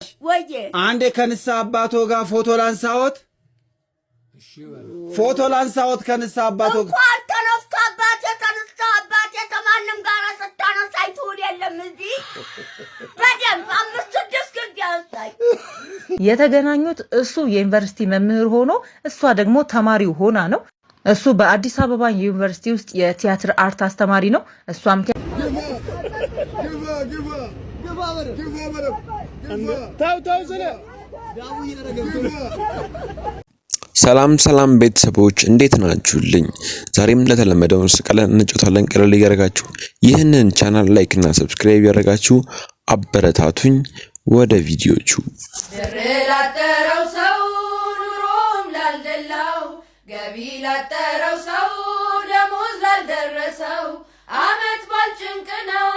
ወይዬ አንዴ ከንሳ አባቶ ጋር ፎቶ ላንሳዎት። ፎቶ ላንሳዎት ከንሳ አባቶ ጋር እንኳን ተነስቶ አባቴ ከማንም ጋር ስታነሳ አይተውል የለም እዚህ በደንብ 5-6 ጊዜ ያሳይ የተገናኙት እሱ የዩኒቨርሲቲ መምህር ሆኖ እሷ ደግሞ ተማሪው ሆና ነው። እሱ በአዲስ አበባ ዩኒቨርሲቲ ውስጥ የቲያትር አርት አስተማሪ ነው። እሷም ሰላም ቤተሰቦች እንዴት ናችሁልኝ? ዛሬም እንደተለመደው ስቀለን እንጫወታለን። ቀለል ያደርጋችሁ ይህንን ቻናል ላይክ እና ሰብስክራይብ ያደርጋችሁ አበረታቱኝ። ወደ ቪዲዮቹ ላጠረው ሰው ኑሮም ላልደላው ገቢ ላጠረው ሰው ደሞዝ ላልደረሰው አመት ባልጭንቅ ነው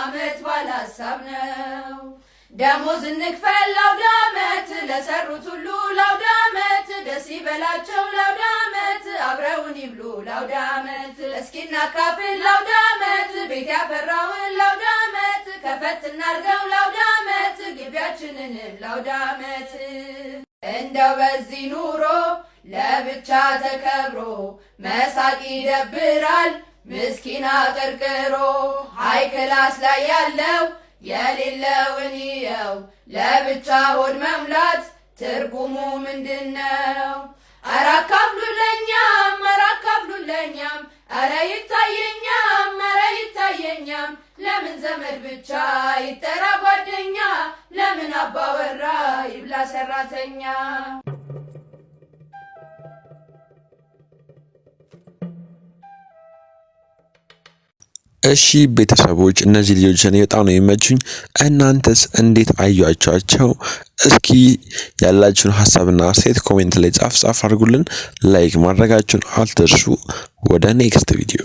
አመት ባላሳብ ነው። ደሞዝ እንክፈል ላውዳመት ለሰሩት ሁሉ ላውዳመት ደስ ይበላቸው ላውዳመት አብረውን ይብሉ ላውዳመት እስኪ እናካፍል ላውዳመት ቤት ያፈራውን ላውዳመት ከፈት እናርገው ላውዳመት ግቢያችንን ላውዳመት እንደው በዚህ ኑሮ ለብቻ ተከብሮ መሳቅ ይደብራል ምስኪና ቅርቅሮ ሃይ ክላስ ላይ ያለው የሌለውን ይየው ለብቻ ሆድ መሙላት ትርጉሙ ምንድነው? ኧረ አካፍሉለኛም ኧረ ይታየኛም ለምን ዘመድ ብቻ ይጠራ ጓደኛ ለምን አባወራ ይብላ ሰራተኛ። እሺ ቤተሰቦች እነዚህ ልጆች እኔ በጣም ነው የሚመቹኝ። እናንተስ እንዴት አያችኋቸው? እስኪ ያላችሁን ሐሳብና አስተያየት ኮሜንት ላይ ጻፍ አድርጉልን። ላይክ ማድረጋችሁን አትርሱ። ወደ ኔክስት ቪዲዮ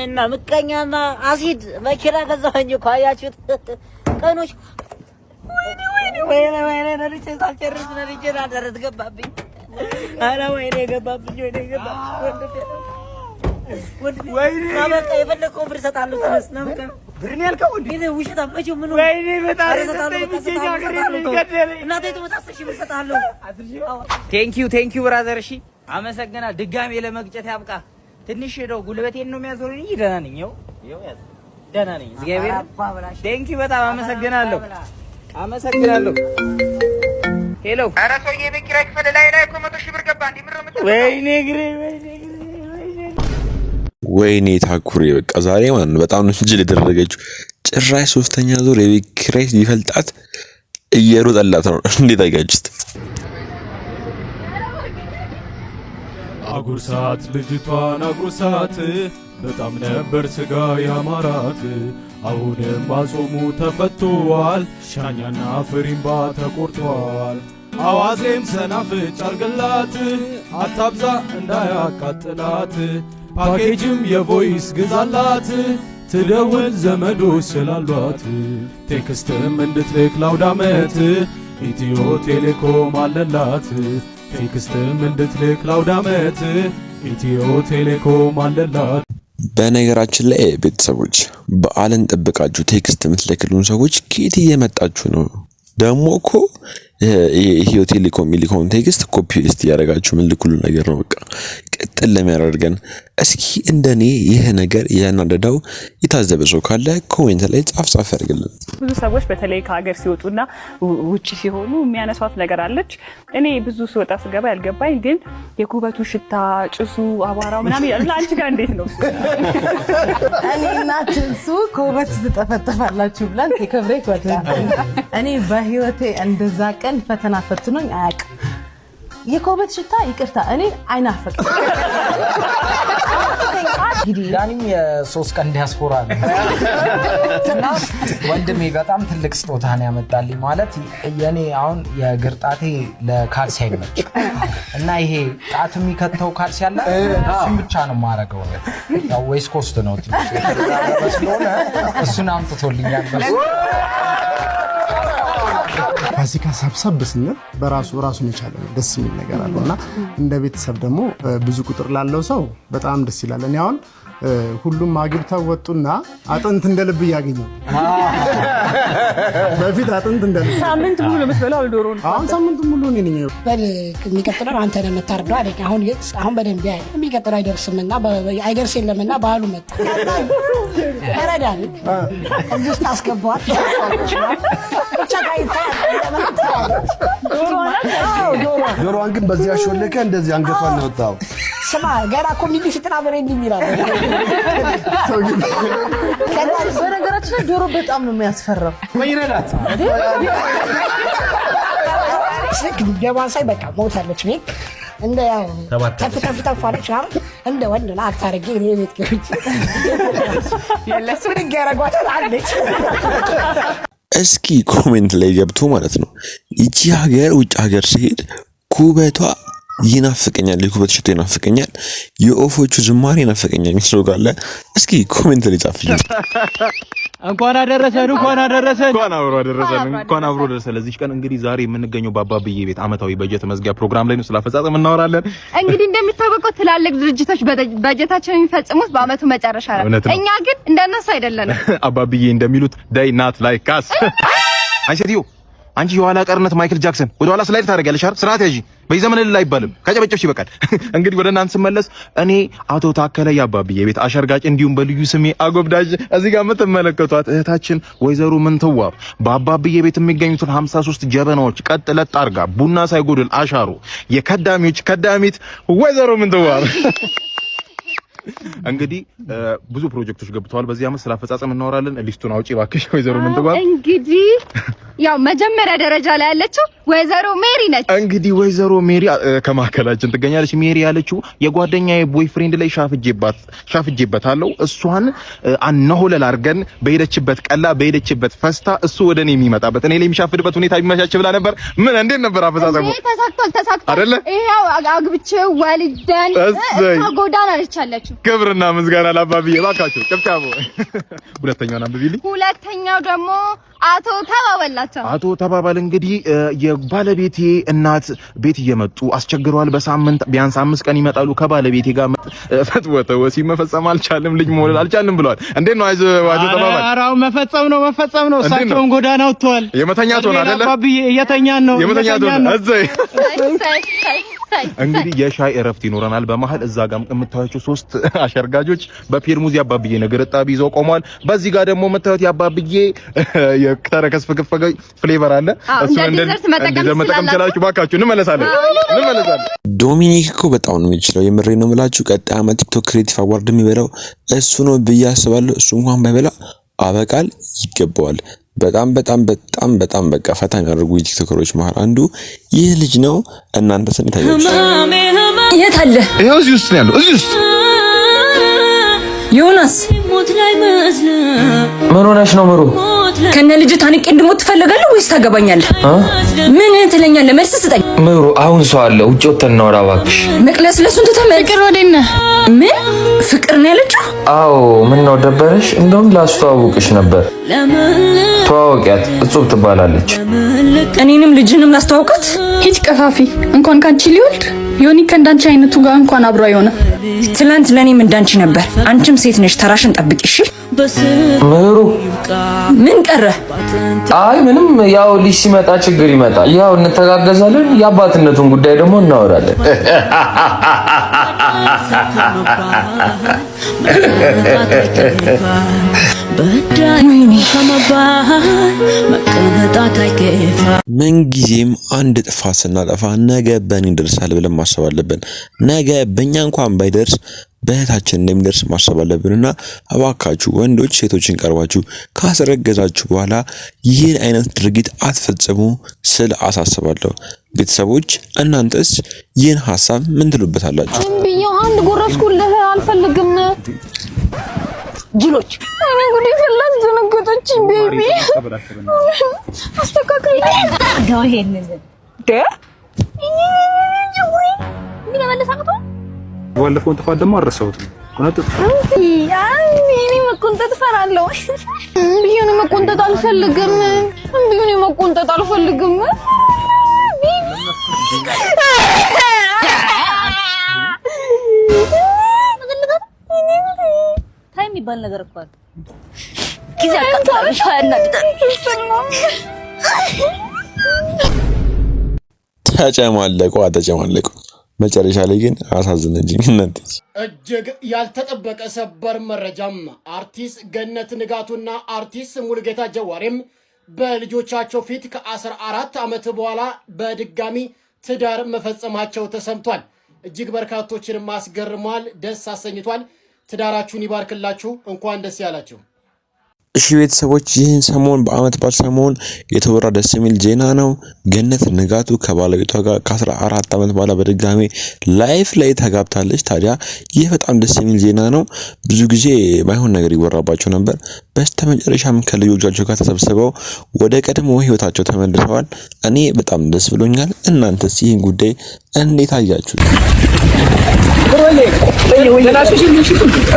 እና ምቀኛና አሲድ መኪና ገዛኸኝ እኮ አያችሁት? ቀኖች ወይኔ ነርቼ ሳልጨርስ ነርቼ ዳደረት ገባብኝ። ኧረ ወይኔ ገባብኝ ወይኔ በቃ የፈለከውን ብር እሰጥሃለሁ። ተነስ ነው በቃ ብር ነው ያልከው እንዴ? ውሸት አመጪው ምን ወይኔ በጣም እናቴ ተመጣጣሽ ብር እሰጥሃለሁ። ቴንኪው ብራዘር። እሺ አመሰግናለሁ። ድጋሜ ለመግጨት ያብቃ። ትንሽ ሄዶ ጉልበቴን ነው የሚያዞረኝ እንጂ ደህና ነኝ። ይኸው ያዝ ደህና ነኝ። እግዚአብሔር ቴንኪው በጣም አመሰግናለሁ። ሄሎ ኧረ ሰውዬ ቤት ኪራይ ክፈል። ላይ እኮ 100 ሺህ ብር ገባ። እንዴ ምን ነው የምትለው? ወይኔ ግሬ ወይኔ ታኩሪ በቃ ዛሬ ማን በጣም ነው እንጂ ለደረገችው ጭራሽ 3ኛ ዙር የቤት ኪራይ ሊፈልጣት እየሮጠላት ነው። እንዴት አያችሁት? አጉርሳት ልጅቷን አጉርሳት በጣም ነበር ስጋ ያማራት። አሁንም ባጾሙ ተፈቷል ሻኛና ፍሪምባ ተቆርጧል። አዋዜም ሰናፍጭ አርገላት አታብዛ እንዳያቃጥላት። ፓኬጅም የቮይስ ግዛላት ትደውል ዘመዶች ስላሏት። ቴክስትም እንድትልክ ላውዳመት ኢትዮ ቴሌኮም አለላት። ቴክስትም እንድትልክ ላውዳመት ኢትዮ ቴሌኮም አለላት። በነገራችን ላይ ቤተሰቦች በዓልን ጠብቃችሁ ቴክስት የምትልክሉን ሰዎች ከየት እየመጣችሁ ነው? ደግሞ እኮ ኢትዮ ቴሌኮም ሚሊኮም ቴክስት ኮፒ ፔስት ያደረጋችሁ ምን ልኩሉ ነገር ነው። በቃ ቅጥል ለሚያደርገን እስኪ እንደኔ ይሄ ነገር ያናደዳው የታዘበ ሰው ካለ ኮሜንት ላይ ጻፍ ያድርግልን። ብዙ ሰዎች በተለይ ከሀገር ሲወጡና ውጪ ሲሆኑ የሚያነሷት ነገር አለች። እኔ ብዙ ስወጣ ስገባ ያልገባኝ ግን የኩበቱ ሽታ፣ ጭሱ፣ አቧራው ምናምን ለአንቺ ጋር እንዴት ነው? እኔና ጭሱ ኩበት ትጠፈጠፋላችሁ ብለን ከብሬ እኔ በህይወቴ እንደዛ ቀን ፈተና ፈትኖኝ አያውቅም። የኩበት ሽታ ይቅርታ እኔ አይናፈቅም። ዳኒም የ3 ቀን ዲያስፖራ ነው እና ወንድሜ በጣም ትልቅ ስጦታ ነው ያመጣልኝ። ማለት የኔ አሁን የግርጣቴ ለካልሲ አይመች እና ይሄ ጣት የሚከተው ካልሲ ያለ እሱን ብቻ ነው ማረገው። ያው ዌስት ኮስት ነው ትንሽ ስለሆነ እሱን አምጥቶልኛል። ፋሲካ ሰብሰብ ስንል ራሱን የቻለ ደስ የሚል ነገር አለውና እንደ ቤተሰብ ደግሞ ብዙ ቁጥር ላለው ሰው በጣም ደስ ይላል። እኔ አሁን ሁሉም አግብተው ወጡና አጥንት እንደልብ ያገኙ በፊት አጥንት እንደልብ ሳምንት ሙሉ ለምትበላው ዶሮ ነው አሁን ሳምንት ሙሉ እኔ ነኝ የሚቀጥለው አንተ ነህ የምታርደው አለኝ አሁን በደንብ ያይ የሚቀጥለው አይደርስምና አይደርስ የለምና ባህሉ መጣ አረዳን እዚህ ውስጥ አስገባዋት ብቻ ካይታ ዶሮዋን ግን በዚህ አሾለከ እንደዚህ አንገቷን ነው ወጣው ስማ ገና ኮሚኒቲ ስትናበረ እንዲሚራል በነገራችን ላይ ዶሮ በጣም ነው የሚያስፈራው ወይኔናት ስልክ ገባን ሳይ በቃ ሞታለች ቤት እንደ ያው ተፍተፋለች እንደ ወንድ ላክታ አድርጌ እኔ ቤት ገብቼ የለሱን ገረጓት አለች እስኪ ኮሜንት ላይ ገብቶ ማለት ነው ይቺ ሀገር ውጭ ሀገር ሲሄድ ኩበቷ ይናፍቀኛል የኩበት ሽቶ ይናፍቀኛል የኦፎቹ ዝማሬ ይናፍቀኛል ሚስለው ጋር እስኪ ኮሜንት ላይ ጻፉልኝ እንኳን አደረሰን እንኳን አብሮ ደረሰ ለዚህ ቀን እንግዲህ ዛሬ የምንገኘው በአባብዬ ቤት አመታዊ በጀት መዝጊያ ፕሮግራም ላይ ነው ስላፈጻጸም እናወራለን እንግዲህ እንደሚታወቀው ትላልቅ ድርጅቶች በጀታቸውን የሚፈጽሙት በአመቱ መጨረሻ ነው እኛ ግን እንደነሱ አይደለንም አባብዬ እንደሚሉት ዳይ ናት ላይክ ካስ አንቺ የኋላ ቀርነት ማይክል ጃክሰን ወደ ኋላ ስላይድ ታደርጊያለሽ አይደል ስርዓት ያዢ በዚህ ዘመን ላይ አይባልም ከጨበጨብሽ ይበቃል እንግዲህ ወደ እናንተ ስመለስ እኔ አቶ ታከለ ያባብዬ ቤት አሸርጋጭ እንዲሁም በልዩ ስሜ አጎብዳጅ እዚህ ጋር የምትመለከቷት እህታችን ወይዘሮ ምንትዋብ በአባብዬ ቤት የሚገኙትን 53 ጀበናዎች ቀጥ ለጥ አርጋ ቡና ሳይጎድል አሻሩ የከዳሚዎች ከዳሚት ወይዘሮ ምንትዋብ እንግዲህ ብዙ ፕሮጀክቶች ገብተዋል በዚህ አመት ስላፈጻጸም እናወራለን ሊስቱን አውጪ ባክሽ ወይዘሮ ምንትዋብ እንግዲህ ያው መጀመሪያ ደረጃ ላይ ያለችው ወይዘሮ ሜሪ ነች እንግዲህ ወይዘሮ ሜሪ ከማከላችን ትገኛለች ሜሪ ያለችው የጓደኛዬ ቦይፍሬንድ ላይ ሻፍጄበታለሁ እሷን አነሆለል አርገን በሄደችበት ቀላ በሄደችበት ፈስታ እሱ ወደኔ የሚመጣበት እኔ ላይ የሚሻፍድበት ሁኔታ ቢመቻች ብላ ነበር ምን እንዴት ነበር አፈጻጸሙ ተሳክቷል አይደለ ይሄው አግብቼው ወልደን ጎዳና አለቻለች ክብርና ምስጋና ለአባብዬ ባካችሁ ጨብጫቦ ሁለተኛውን አንብቢልኝ ሁለተኛው ደግሞ አቶ ተባባላቸው አቶ ተባባል እንግዲህ የባለቤቴ እናት ቤት እየመጡ አስቸግረዋል በሳምንት ቢያንስ 5 ቀን ይመጣሉ ከባለቤቴ ጋር ፈትወተ ወሲብ መፈጸም አልቻለም ልጅ መውለድ አልቻለም ብለዋል እንዴት ነው አቶ ተባባል አራው መፈጸም ነው እሳቸውን ጎዳና ወጥተዋል የመተኛት ሆነ አይደለ አባብዬ እየተኛን ነው የመተኛት ሆነ እዘይ እንግዲህ የሻይ እረፍት ይኖረናል በመሃል እዛ ጋር የምታዩቸው 3 አሸርጋጆች በፔርሙዝ ያባብዬ ነገር ጣብ ይዘው ቆመዋል በዚህ ጋር ደግሞ የምታዩት ያባብዬ የከተረከስ ፍቅፍቅ ፍሌቨር አለ እሱ እንደመጠቀም ትችላላችሁ ባካችሁ እንመለሳለን ዶሚኒክ እኮ በጣም ነው የሚችለው የምሬ ነው የምላችሁ ቀጣይ አመት ቲክቶክ ክሬቲቭ አዋርድ የሚበላው እሱ ነው ብዬ አስባለሁ እሱ እንኳን ባይበላ አበቃል ይገባዋል በጣም በቃ ፈታ የሚያደርጉ ቲክቶከሮች መሃል አንዱ ይህ ልጅ ነው እናንተ ስም ታያችሁ የት አለ ይሄው እዚህ ውስጥ ነው ያለው እዚህ ውስጥ ዮናስ ምን ሆነሽ ነው ምሩ ከነ ልጅ ታንቄ እንድሞት ትፈልጋለህ ወይስ ታገባኛለህ ምን ትለኛለህ መልስ ስጠኝ ምሩ አሁን ሰው አለ ውጭ ወተን ነው ራባክሽ መቅለስ ለሱን ተመልከት ፍቅር ወደነ ምን ፍቅር ነው ያለችው አዎ ምን ነው ደበረሽ እንደውም ላስተዋውቅሽ ነበር ተዋወቂያት እጹብ ትባላለች እኔንም ልጅንም ላስተዋውቃት ሂጅ ቀፋፊ እንኳን ካንቺ ሊወልድ ዮኒ ከእንዳንቺ አይነቱ ጋር እንኳን አብሮ አይሆነ ትላንት ለኔም እንዳንቺ ነበር አንቺም ሴት ነሽ ተራሽን ጠብቂ እሺ ምሩ ምን ቀረ አይ ምንም ያው ልጅ ሲመጣ ችግር ይመጣል ያው እንተጋገዛለን የአባትነቱን ጉዳይ ደግሞ እናወራለን ምን ጊዜም አንድ ጥፋት ስናጠፋ ነገ በእኔ ይደርሳል ብለን ማሰብ አለብን ነገ በእኛ እንኳን ባይደርስ በእህታችን እንደሚደርስ ማሰብ አለብንና እባካችሁ ወንዶች ሴቶችን ቀርባችሁ ካስረገዛችሁ በኋላ ይህን አይነት ድርጊት አትፈጽሙ ስል አሳስባለሁ ቤተሰቦች እናንተስ ይህን ሐሳብ ምን ትሉበታላችሁ ቢዮ አንድ ጎረስኩልህ አልፈልግም ጅሎች እኔ ጉዲ ፈላስ ደነገጠች ቤቢ አስተካክል ጋር ሄንን ምን መለሳቀቶ ባለፈው ጥፋት ደግሞ አረሳሁት ኮንተ እኔ መቆንጠጥ ፈራለሁ ቢዮን መቆንጠጥ አልፈልግም ቢዮን መቆንጠጥ አልፈልግም የሚባል ነገር እኮ አለ። ጊዜ አቃጥላለሽ ያናድዳል። ተጨማለቁ መጨረሻ ላይ ግን አሳዝነኝ እናንተ። እጅግ ያልተጠበቀ ሰበር መረጃም አርቲስት ገነት ንጋቱና አርቲስት ሙሉጌታ ጀዋሬም በልጆቻቸው ፊት ከ14 ዓመት በኋላ በድጋሚ ትዳር መፈጸማቸው ተሰምቷል። እጅግ በርካቶችን ማስገርሟል፣ ደስ አሰኝቷል። ትዳራችሁን ይባርክላችሁ፣ እንኳን ደስ ያላችሁ። እሺ ቤተሰቦች ይህን ሰሞን በአመት በዓል ሰሞን የተወራ ደስ የሚል ዜና ነው። ገነት ንጋቱ ከባለቤቷ ጋር ከ14 ዓመት በኋላ በድጋሚ ላይፍ ላይ ተጋብታለች። ታዲያ ይህ በጣም ደስ የሚል ዜና ነው። ብዙ ጊዜ ማይሆን ነገር ይወራባቸው ነበር። በስተመጨረሻም ከልጆቻቸው ጋር ተሰብስበው ወደ ቀድሞ ህይወታቸው ተመልሰዋል። እኔ በጣም ደስ ብሎኛል። እናንተስ ይህን ጉዳይ እንዴት አያችሁ?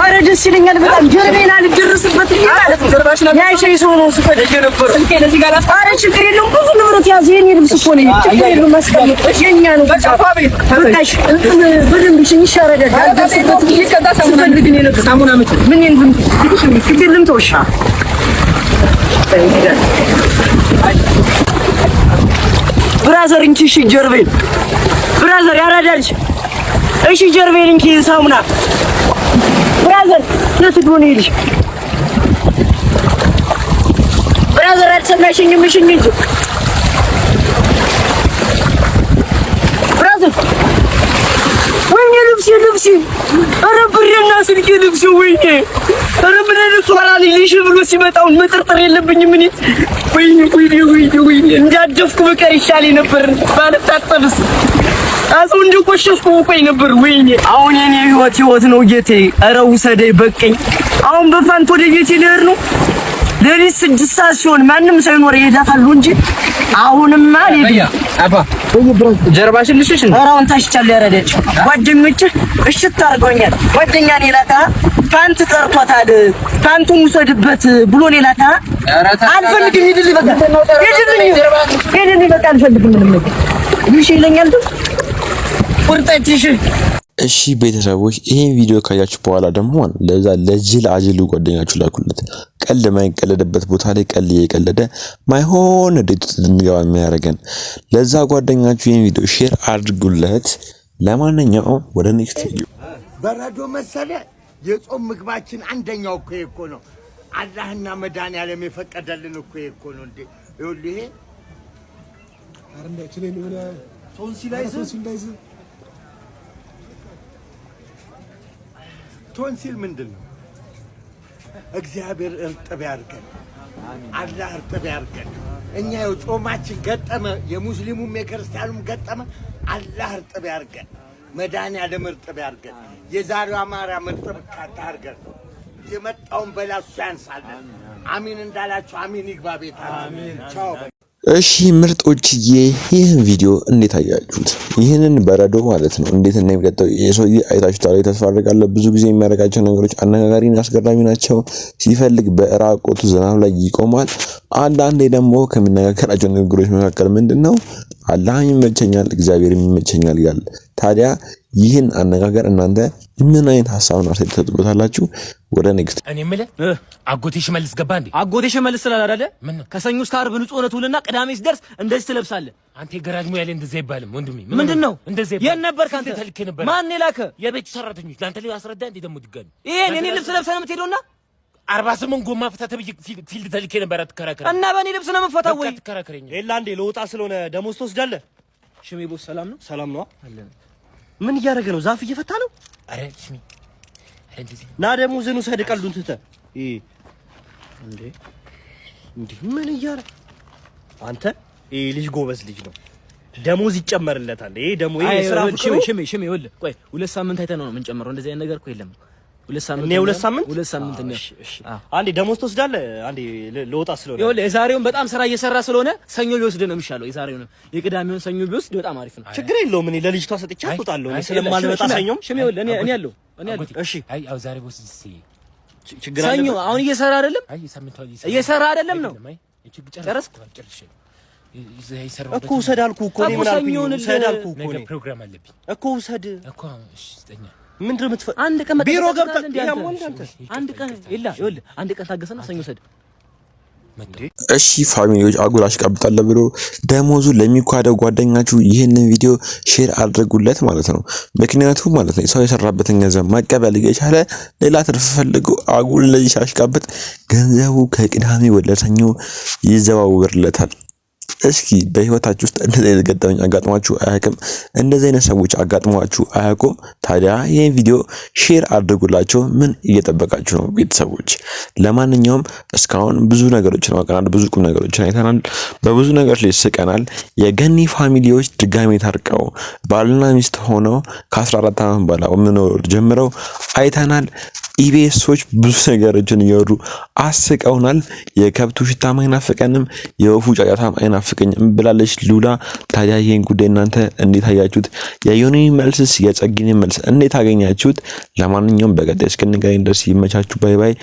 አረ ደስ ይለኛል በጣም ጀርቤና ልደርስበት ማለት ነው። ያይሽ ሰው ነው ስፈልግ ነበር። አረ ችግር የለውም ብዙ ንብረት ያዝ የኔ ልብስ እኮ ነው። ችግር የለውም ማስቀመጥ የኛ ነው። በቃሽ በደንብ ይሻረጋል። አልደርስበት ይቀጣ ሳሙና ግን ነው ሳሙና ምን ይንዝም ችግር የለም ተውሻ ብራዘር እንቺ እሺ ጀርቤን ብራዘር ያራዳልሽ እሺ ጀርቤን እንኪ ሳሙና ብራዘር ለትዶን ይልሽ ብራዘር አልሰማሽኝም? እሺ እንጂ ብራዘር ወይኔ ልብሴ ኧረ ብሬና ስልኬ ልብሴ ወይኔ ኧረ ምን ልብሱ አላልልሽ ብሎ ሲመጣውን መጠርጠር የለብኝም እኔ ወይኔ እንዳደፍኩ በቀር ይሻለኝ ነበር ባልታጠብስ አሁን እንደቆሸሽኩ ቆይ ነበር። ወይኔ አሁን የኔ ህይወት ነው ጌቴ። ኧረ ውሰደኝ በቀኝ። አሁን በፋንት ወደ ቤቴ ልሄድ ነው። ለሊት 6 ሰዓት ሲሆን ማንም ሳይኖር ይሄዳታሉ እንጂ አሁንማ አባ ጀርባሽን ልሽሽ ነው። ኧረ አሁን ታሽቻለሁ። ያረደች ጓደኞቼ እሽት አድርገውኛል። ጓደኛ ሌላታ ፓንት ጠርቷታል። ፓንቱን ውሰድበት ብሎ ሌላታ አልፈልግም። ይድልኝ በቃ ይድልኝ በቃ አልፈልግም። ምንም ነገር ይሽ ይለኛል ቁርጠትሽ። እሺ ቤተሰቦች ይሄን ቪዲዮ ካያችሁ በኋላ ደግሞ ለዛ ለጅል አጅሉ ጓደኛችሁ ላኩለት። ቀልድ ማይቀለድበት ቦታ ላይ ቀልድ እየቀለደ ማይሆን ዴት እንድንገባ የሚያደርገን ለዛ ጓደኛችሁ ይሄን ቪዲዮ ሼር አድርጉለት። ለማንኛውም ወደ ኔክስት ቪዲዮ በረዶ መሰለ የጾም ምግባችን አንደኛው እኮ ነው። አላህና መድኃኒዓለም የፈቀደልን እኮ ነው እንዴ ይሄ አረንዳችን ነው ቶንሲል ምንድን ነው? እግዚአብሔር እርጥብ ያርገን፣ አላህ እርጥብ ያርገን። እኛ ጾማችን ገጠመ፣ የሙስሊሙም የክርስቲያኑም ገጠመ። አላህ እርጥብ ያርገን፣ መድኃኒዓለም እርጥብ ያርገን። የዛሬዋ ማርያም እርጥብ ካታርገን፣ የመጣውን በላሱ ያንሳለን። አሚን እንዳላችሁ አሚን ይግባ ቤታችን። ቻው። እሺ ምርጦችዬ ይህን ቪዲዮ እንዴት አያችሁት? ይህንን በረዶ ማለት ነው እንዴት እንደሚቀጠው የሰውዬ አይታችሁታል ተስፋ አደርጋለሁ። ብዙ ጊዜ የሚያደርጋቸው ነገሮች አነጋጋሪና አስገራሚ ናቸው። ሲፈልግ በራቆቱ ዝናብ ላይ ይቆማል። አንዳንዴ ደግሞ ከሚነጋገራቸው ንግግሮች መካከል ምንድነው አላህ ይመቸኛል እግዚአብሔር ይመቸኛል ይላል። ታዲያ ይህን አነጋገር እናንተ ምን አይነት ሐሳብና አስተያየት ትሰጡበታላችሁ? ወደ ኔክስት እኔ የምልህ አጎቴ ሽመልስ ገባ እንዴ? አጎቴ ሽመልስ ስላል አይደለ? ከሰኞ እስከ ዓርብ ንጹህ ሆነ ትውልና ቅዳሜ ሲደርስ እንደዚህ ትለብሳለህ። አንተ የገራጅ ሙያ ላይ እንደዚህ አይባልም ወንድሜ። ምንድነው እንደዚህ የት ነበርክ አንተ? ተልኬ ነበር። ማን የላከ? የቤት ሰራተኞች ለአንተ ላይ አስረዳ እንዴ ደግሞ ድጋሚ ይሄን እኔ ልብስ ለብሰህ ነው የምትሄደውና 48 ጎማ ፈታ ተብዬ ፊልድ ተልኬ ነበር። አትከራከረ እና በእኔ ልብስ ነው የምትፈታው ወይ? አትከራከረኝ። ሌላ እንዴ ለውጣ ስለሆነ ደሞዝ ትወስዳለህ። ሽሜ ቦስ ሰላም ነው? ሰላም ነው አለን። ምን እያደረገ ነው? ዛፍ እየፈታ ነው? አረ ሽሜ ና ደግሞ ዘኑ ሰድ ቀልዱን ትተህ እንዴ ምን እያደረገ አንተ? ልጅ ጎበዝ ልጅ ነው። ደሞዝ ይጨመርለታል። ደሞ ስራ ሽሜ ይወል ቆይ 2 ሳምንት አይተህ ነው የምንጨምረው። እንደዚህ አይነት ነገር እኮ የለም። 2 ሳምንት ነው 2 ሳምንት ነው። እሺ አንዴ ደሞዝ ትወስዳለህ። አንዴ ለወጣ ስለሆነ ይወል የዛሬውን በጣም ስራ እየሰራ ስለሆነ ሰኞ ቢወስድ ነው የሚሻለው። የዛሬውን የቅዳሜውን ሰኞ ቢወስድ በጣም አሪፍ ነው። ችግር የለውም። እኔ ለልጅቷ ሰጥቼ አውጣለሁ። እኔ ስለማልመጣ ሰኞም ሽሜ ይወል እኔ ያለው እሺ አይ አው ዛሬ ቦስ ችግር አለ። ሰኞ አሁን እየሰራ አይደለም? አይ ሳምንታው እየሰራ አይደለም ነው ጨረስኩ እኮ ውሰድ አልኩህ እኮ እኔ ምን አልኩኝ? ውሰድ አልኩህ እኮ ነገ ፕሮግራም አለብኝ እኮ ውሰድ እኮ እሺ ስጠኛ ምንድነው የምትፈ አንድ ቀን ቢሮ ገብተህ አንድ ቀን ይኸውልህ አንድ ቀን ታገሰና ሰኞ ሰድ እሺ ፋሚሊዎች አጉል አሽቃብጣለሁ ብሎ ደሞዙ ለሚኳደው ጓደኛችሁ ይህንን ቪዲዮ ሼር አድርጉለት ማለት ነው። ምክንያቱም ማለት ነው ሰው የሰራበትን ገንዘብ መቀበል እየቻለ ሌላ ትርፍ ፈልጎ አጉል ለዚህ አሽቃብጥ ገንዘቡ ከቅዳሜ ወደ ሰኞ ይዘዋወርለታል። እስኪ በህይወታችሁ ውስጥ እንደዚህ አይነት ገጠመኝ አጋጥሟችሁ አያውቅም? እንደዚህ አይነት ሰዎች አጋጥሟችሁ አያውቁም? ታዲያ ይሄን ቪዲዮ ሼር አድርጉላቸው። ምን እየጠበቃችሁ ነው ቤተሰቦች? ለማንኛውም እስካሁን ብዙ ነገሮችን አውቀናል፣ ብዙ ቁም ነገሮችን አይተናል፣ በብዙ ነገር ላይ ስቀናል። የገኒ ፋሚሊዎች ድጋሜ ታርቀው ባልና ሚስት ሆነው ከ14 ዓመት በኋላ መኖር ጀምረው አይተናል። ኢቢኤሶች ብዙ ነገሮችን እያወሩ አስቀውናል። የከብቱ ሽታም አይናፍቀንም፣ የወፉ ጫጫታም አይናፍቀኝም ብላለች ሉላ። ታዲያ ይሄን ጉዳይ እናንተ እንዴት አያችሁት? የዮኒ መልስስ የጸጊኔ መልስ እንዴት አገኛችሁት? ለማንኛውም በቀጣይ እስክንገናኝ ድረስ ይመቻችሁ። ባይ ባይ።